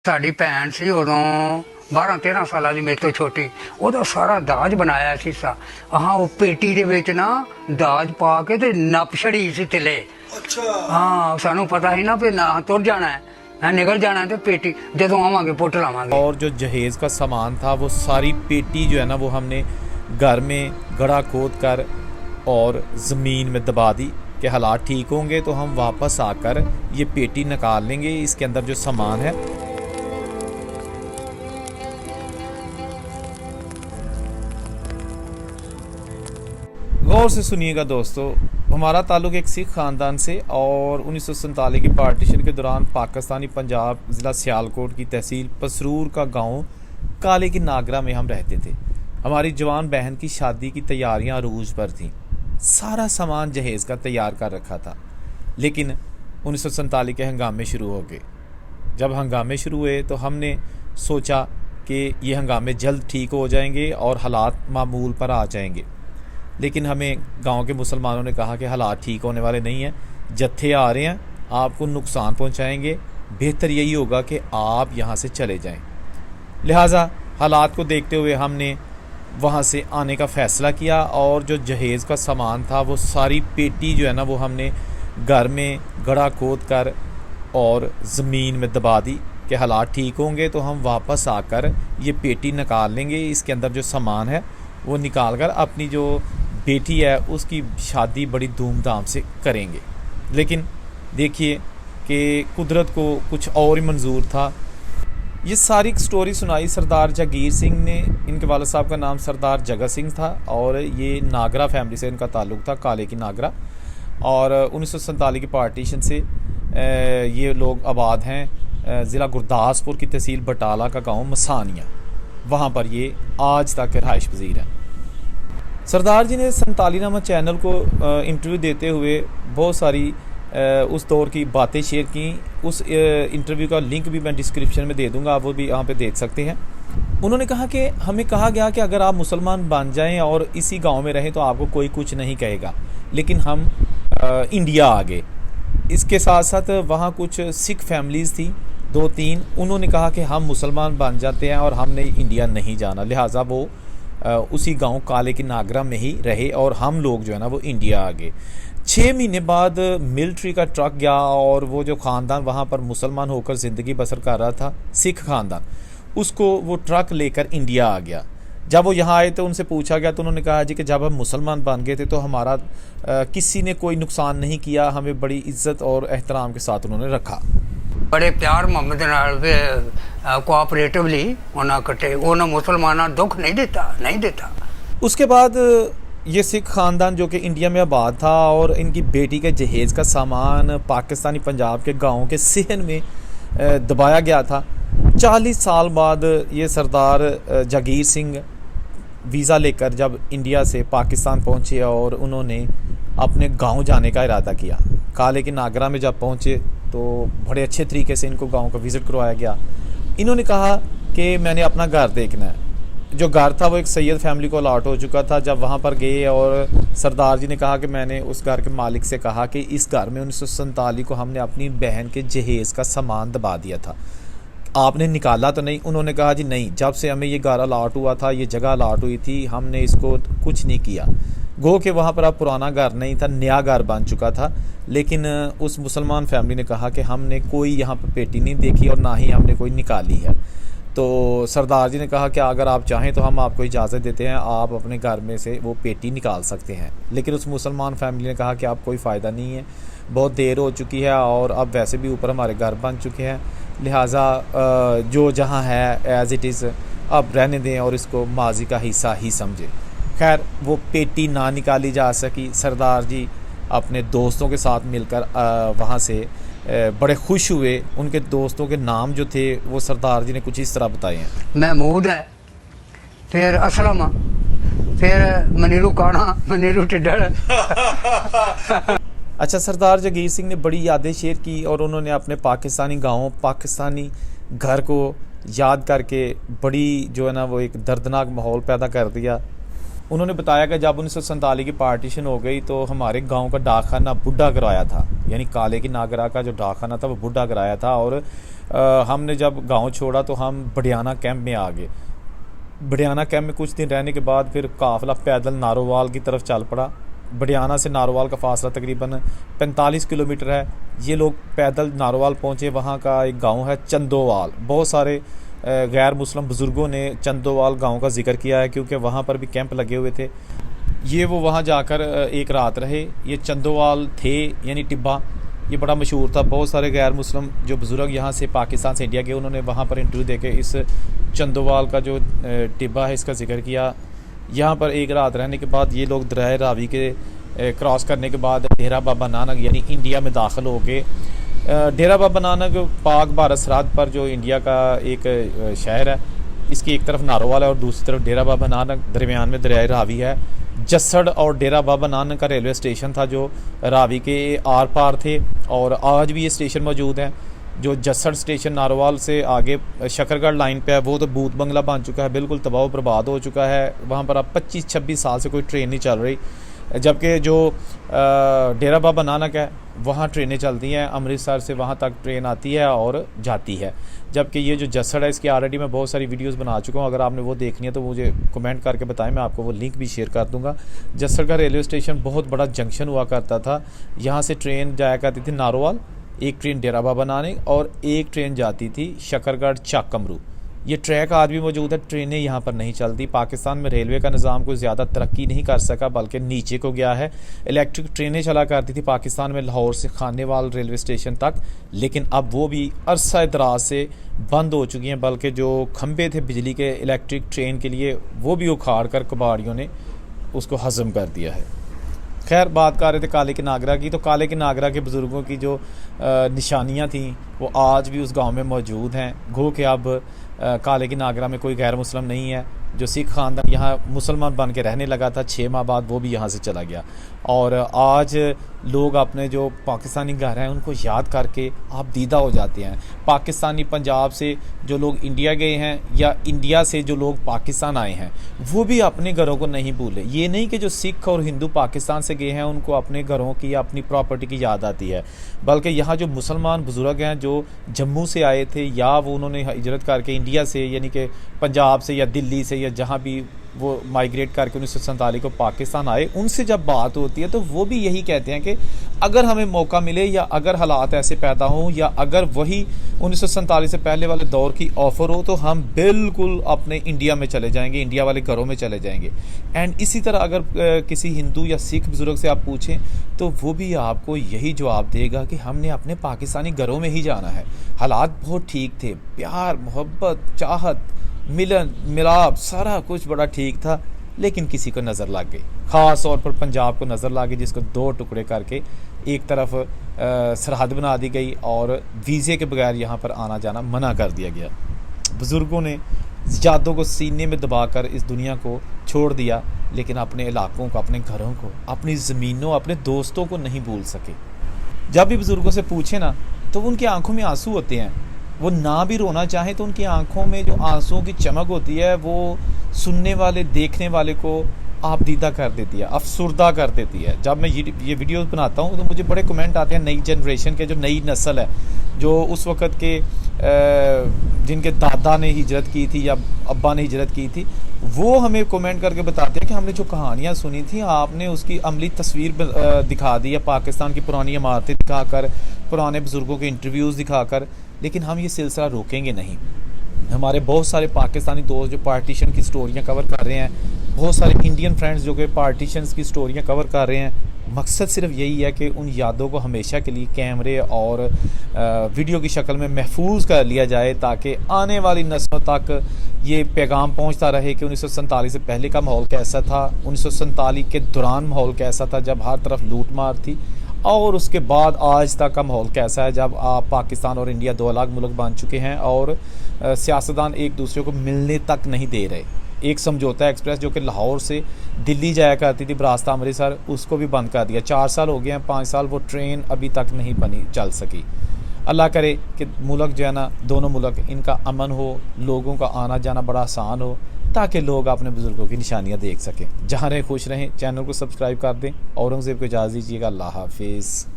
ਸਾਡੀ ਭੈਣ ਸੀ ਉਦੋਂ 12-13 ਸਾਲਾਂ ਦੀ, ਮੇਰੇ ਤੋਂ ਛੋਟੀ। ਉਹਦਾ ਸਾਰਾ ਦਾਜ ਬਣਾਇਆ ਸੀ ਹਾਂ, ਉਹ ਪੇਟੀ ਦੇ ਵਿੱਚ ਨਾ ਦਾਜ ਪਾ ਕੇ ਤੇ ਨੱਪ ਛੜੀ ਸੀ ਤਿਲੇ। अच्छा ਹਾਂ, ਸਾਨੂੰ ਪਤਾ ਸੀ ਨਾ ਵੀ ਨਾ ਤੁਰ ਜਾਣਾ है, ना निकल जाना है, तो पेटी जदों आवांगे पुट लावांगे। और जो जहेज़ का सामान था वो सारी पेटी जो है ना वो हमने घर में गड़ा खोद कर और ज़मीन में दबा दी कि हालात ठीक होंगे तो हम वापस आकर ये पेटी निकाल लेंगे, इसके अंदर जो सामान है। गौर से सुनिएगा दोस्तों, हमारा ताल्लुक़ एक सिख ख़ानदान से और 1947 की पार्टीशन के दौरान पाकिस्तानी पंजाब ज़िला सियालकोट की तहसील पसरूर का गांव काले की नागरा में हम रहते थे। हमारी जवान बहन की शादी की तैयारियां अरूज पर थीं। सारा सामान जहेज़ का तैयार कर रखा था, लेकिन 1947 के हंगामे शुरू हो गए। जब हंगामे शुरू हुए तो हमने सोचा कि ये हंगामे जल्द ठीक हो जाएंगे और हालात मामूल पर आ जाएंगे, लेकिन हमें गांव के मुसलमानों ने कहा कि हालात ठीक होने वाले नहीं हैं, जत्थे आ रहे हैं, आपको नुकसान पहुंचाएंगे, बेहतर यही होगा कि आप यहां से चले जाएं। लिहाजा हालात को देखते हुए हमने वहां से आने का फ़ैसला किया और जो जहेज़ का सामान था वो सारी पेटी जो है ना वो हमने घर में गड़ा खोद कर और ज़मीन में दबा दी कि हालात ठीक होंगे तो हम वापस आकर ये पेटी निकाल लेंगे, इसके अंदर जो सामान है वो निकाल कर अपनी जो बेटी है उसकी शादी बड़ी धूमधाम से करेंगे। लेकिन देखिए कि कुदरत को कुछ और ही मंजूर था। ये सारी स्टोरी सुनाई सरदार जागीर सिंह ने। इनके वालिद साहब का नाम सरदार जगत सिंह था और ये नागरा फैमिली से इनका ताल्लुक़ था, काले की नागरा। और 1947 की पार्टीशन से ये लोग आबाद हैं ज़िला गुरदासपुर की तहसील बटाला का गांव मसानिया, वहाँ पर ये आज तक रहाइश पजीर है। सरदार जी ने संतालीनामा चैनल को इंटरव्यू देते हुए बहुत सारी उस दौर की बातें शेयर की। उस इंटरव्यू का लिंक भी मैं डिस्क्रिप्शन में दे दूंगा, आप वो भी यहाँ पे देख सकते हैं। उन्होंने कहा कि हमें कहा गया कि अगर आप मुसलमान बन जाएं और इसी गांव में रहें तो आपको कोई कुछ नहीं कहेगा, लेकिन हम इंडिया आ गए। इसके साथ साथ वहाँ कुछ सिख फैमिलीज़ थी 2-3, उन्होंने कहा कि हम मुसलमान बन जाते हैं और हमने इंडिया नहीं जाना, लिहाजा वो उसी गांव काले की नागरा में ही रहे और हम लोग जो है ना वो इंडिया आ गए। 6 महीने बाद मिलिट्री का ट्रक गया और वो जो ख़ानदान वहाँ पर मुसलमान होकर ज़िंदगी बसर कर रहा था, सिख ख़ानदान, उसको वो ट्रक लेकर इंडिया आ गया। जब वो यहाँ आए तो उनसे पूछा गया तो उन्होंने कहा जी कि जब हम मुसलमान बन गए थे तो हमारा किसी ने कोई नुकसान नहीं किया, हमें बड़ी इज्जत और एहतराम के साथ उन्होंने रखा। बड़े प्यार मोहब्बत नाल कोऑपरेटिवली उन्होंने कटे, उन्होंने मुसलमाना दुख नहीं देता। उसके बाद ये सिख ख़ानदान जो कि इंडिया में आबाद था और इनकी बेटी के जहेज़ का सामान पाकिस्तानी पंजाब के गाँव के सहन में दबाया गया था। 40 साल बाद ये सरदार जागीर सिंह वीज़ा लेकर जब इंडिया से पाकिस्तान पहुँचे और उन्होंने अपने गांव जाने का इरादा किया। काले की नागरा में जब पहुँचे तो बड़े अच्छे तरीके से इनको गांव का विज़िट करवाया गया। इन्होंने कहा कि मैंने अपना घर देखना है। जो घर था वो एक सैयद फैमिली को अलॉट हो चुका था। जब वहाँ पर गए और सरदार जी ने कहा कि मैंने उस घर के मालिक से कहा कि इस घर में 1947 को हमने अपनी बहन के जहेज़ का सामान दबा दिया था, आपने निकाला तो नहीं? उन्होंने कहा जी नहीं, जब से हमें ये घर अलॉट हुआ था, ये जगह अलॉट हुई थी, हमने इसको कुछ नहीं किया। गो कि वहाँ पर अब पुराना घर नहीं था, नया घर बन चुका था। लेकिन उस मुसलमान फैमिली ने कहा कि हमने कोई यहाँ पर पेटी नहीं देखी और ना ही हमने कोई निकाली है। तो सरदार जी ने कहा कि अगर आप चाहें तो हम आपको इजाज़त देते हैं, आप अपने घर में से वो पेटी निकाल सकते हैं। लेकिन उस मुसलमान फैमिली ने कहा कि अब कोई फ़ायदा नहीं है, बहुत देर हो चुकी है और अब वैसे भी ऊपर हमारे घर बन चुके हैं, लिहाजा जो जहाँ है एज़ इट इज़ अब रहने दें और इसको माजी का हिस्सा ही समझें। खैर वो पेटी ना निकाली जा सकी। सरदार जी अपने दोस्तों के साथ मिलकर वहाँ से बड़े खुश हुए। उनके दोस्तों के नाम जो थे वो सरदार जी ने कुछ इस तरह बताए हैं। महमूद है, फिर असलम, फिर मनीरू काना, मनीरू टिड्डड़। अच्छा, सरदार जागीर सिंह ने बड़ी यादें शेयर की और उन्होंने अपने पाकिस्तानी गाँव, पाकिस्तानी घर को याद करके बड़ी जो है ना वो एक दर्दनाक माहौल पैदा कर दिया। उन्होंने बताया कि जब 1947 की पार्टीशन हो गई तो हमारे गांव का डाकखाना बुड्ढा कराया था, यानी काले की नागरा का जो डाकखाना था वो बुड्ढा कराया था। और हमने जब गांव छोड़ा तो हम बडियाना कैंप में आ गए। बडियाना कैंप में कुछ दिन रहने के बाद फिर काफ़िला पैदल नारोवाल की तरफ चल पड़ा। बडियाना से नारोवाल का फासला तकरीबन 45 किलोमीटर है। ये लोग पैदल नारोवाल पहुँचे। वहाँ का एक गांव है चंदोवाल। बहुत सारे गैर मुस्लिम बुज़ुर्गों ने चंदोवाल गांव का जिक्र किया है क्योंकि वहाँ पर भी कैंप लगे हुए थे। ये वो वहाँ जाकर एक रात रहे। ये चंदोवाल थे यानी टिब्बा, ये बड़ा मशहूर था। बहुत सारे गैर मुस्लिम जो बुज़ुर्ग यहाँ से पाकिस्तान से इंडिया गए उन्होंने वहाँ पर इंटरव्यू देके इस चंदोवाल का जो टिब्बा है इसका जिक्र किया। यहाँ पर एक रात रहने के बाद ये लोग दरिया रावी के क्रॉस करने के बाद डेरा बाबा नानक यानी इंडिया में दाखिल हो गए। डेरा बाबा नानक पाक भारत सरहद पर जो इंडिया का एक शहर है, इसकी एक तरफ नारोवाल है और दूसरी तरफ डेरा बाबा नानक, दरमियान में दरिया रावी है। जस्सड़ और डेरा बाबा नानक का रेलवे स्टेशन था जो रावी के आर पार थे और आज भी ये स्टेशन मौजूद है। जो जस्सड़ स्टेशन नारोवाल से आगे शकरगढ़ लाइन पे है वो तो भूत बंगला बन चुका है, बिल्कुल तबाह बर्बाद हो चुका है। वहाँ पर अब 25-26 साल से कोई ट्रेन नहीं चल रही, जबकि जो डेरा बाबा नानक है वहाँ ट्रेनें चलती हैं। अमृतसर से वहाँ तक ट्रेन आती है और जाती है। जबकि ये जो जस्सड़ है इसकी ऑलरेडी मैं बहुत सारी वीडियोस बना चुका हूँ। अगर आपने वो देखनी है तो मुझे कमेंट करके बताएं, मैं आपको वो लिंक भी शेयर कर दूँगा। जस्सड़ का रेलवे स्टेशन बहुत बड़ा जंक्शन हुआ करता था। यहाँ से ट्रेन जाया करती थी नारोवाल, एक ट्रेन डेरा बाबा नानक और एक ट्रेन जाती थी शकरगढ़ चाकमरू। ये ट्रैक आज भी मौजूद है, ट्रेनें यहाँ पर नहीं चलती। पाकिस्तान में रेलवे का निज़ाम कोई ज़्यादा तरक्की नहीं कर सका बल्कि नीचे को गया है। इलेक्ट्रिक ट्रेनें चला करती थी पाकिस्तान में लाहौर से खानेवाल रेलवे स्टेशन तक, लेकिन अब वो भी अरसा दराज से बंद हो चुकी हैं। बल्कि जो खंभे थे बिजली के इलेक्ट्रिक ट्रेन के लिए वो भी उखाड़ कर कबाड़ियों ने उसको हज़म कर दिया है। खैर, बात कर रहे थे काले की नागरा की, तो काले की नागरा के बुज़ुर्गों की जो निशानियाँ थीं वो आज भी उस गांव में मौजूद हैं। गो कि अब काले की नागरा में कोई गैर मुस्लिम नहीं है। जो सिख ख़ानदान यहाँ मुसलमान बन के रहने लगा था 6 माह बाद वो भी यहाँ से चला गया। और आज लोग अपने जो पाकिस्तानी घर हैं उनको याद करके आप दीदा हो जाते हैं। पाकिस्तानी पंजाब से जो लोग इंडिया गए हैं या इंडिया से जो लोग पाकिस्तान आए हैं वो भी अपने घरों को नहीं भूले। ये नहीं कि जो सिख और हिंदू पाकिस्तान से गए हैं उनको अपने घरों की या अपनी प्रॉपर्टी की याद आती है, बल्कि यहाँ जो मुसलमान बुज़ुर्ग हैं जो जम्मू से आए थे या वो उन्होंने हिजरत करके इंडिया से यानी कि पंजाब से या दिल्ली से या जहाँ भी वो माइग्रेट करके 1947 को पाकिस्तान आए, उनसे जब बात होती है तो वो भी यही कहते हैं कि अगर हमें मौका मिले या अगर हालात ऐसे पैदा हों या अगर वही 1947 से पहले वाले दौर की ऑफ़र हो तो हम बिल्कुल अपने इंडिया में चले जाएंगे, इंडिया वाले घरों में चले जाएंगे। एंड इसी तरह अगर किसी हिंदू या सिख बुज़ुर्ग से आप पूछें तो वो भी आपको यही जवाब देगा कि हमने अपने पाकिस्तानी घरों में ही जाना है। हालात बहुत ठीक थे, प्यार मोहब्बत चाहत मिलन मिलाप सारा कुछ बड़ा ठीक था, लेकिन किसी को नज़र लग गई। ख़ास तौर पर पंजाब को नज़र लग गई, जिसको 2 टुकड़े करके एक तरफ सरहद बना दी गई और वीज़े के बगैर यहाँ पर आना जाना मना कर दिया गया। बुज़ुर्गों ने यादों को सीने में दबाकर इस दुनिया को छोड़ दिया, लेकिन अपने इलाकों को, अपने घरों को, अपनी ज़मीनों, अपने दोस्तों को नहीं भूल सके। जब भी बुज़ुर्गों से पूछे ना तो उनकी आंखों में आंसू होते हैं। वो ना भी रोना चाहें तो उनकी आंखों में जो आंसुओं की चमक होती है वो सुनने वाले, देखने वाले को आपदीदा कर देती है, अफसुर्दा कर देती है। जब मैं ये वीडियो बनाता हूँ तो मुझे बड़े कमेंट आते हैं नई जनरेशन के, जो नई नस्ल है, जो उस वक़्त के जिनके दादा ने हिजरत की थी या अब्बा ने हिजरत की थी, वो हमें कमेंट करके बताते हैं कि हमने जो कहानियाँ सुनी थी आपने उसकी अमली तस्वीर दिखा दी है, पाकिस्तान की पुरानी इमारतें दिखाकर, पुराने बुज़ुर्गों के इंटरव्यूज़ दिखाकर, लेकिन हम ये सिलसिला रोकेंगे नहीं। हमारे बहुत सारे पाकिस्तानी दोस्त जो पार्टीशन की स्टोरियाँ कवर कर रहे हैं, बहुत सारे इंडियन फ्रेंड्स जो कि पार्टीशंस की स्टोरियाँ कवर कर रहे हैं, मकसद सिर्फ यही है कि उन यादों को हमेशा के लिए कैमरे और वीडियो की शक्ल में महफूज कर लिया जाए, ताकि आने वाली नस्लों तक ये पैगाम पहुंचता रहे कि 1947 से पहले का माहौल कैसा था, 1947 के दौरान माहौल कैसा था जब हर तरफ लूट मार थी, और उसके बाद आज तक का माहौल कैसा है जब पाकिस्तान और इंडिया 2 अलग मुल्क बन चुके हैं और सियासतदान एक दूसरे को मिलने तक नहीं दे रहे। एक समझौता एक्सप्रेस जो कि लाहौर से दिल्ली जाया करती थी बरास्ता अमृतसर, उसको भी बंद कर दिया। 4 साल हो गए हैं, 5 साल वो ट्रेन अभी तक नहीं बनी, चल सकी। अल्लाह करे कि मुल्क जो है ना, दोनों मुल्क इनका अमन हो, लोगों का आना जाना बड़ा आसान हो, ताकि लोग अपने बुज़ुर्गों की निशानियाँ देख सकें। जहाँ रहें खुश रहें, चैनल को सब्सक्राइब कर दें। औरंगज़ेब को इजाज़त दीजिएगा। अल्लाह हाफिज़।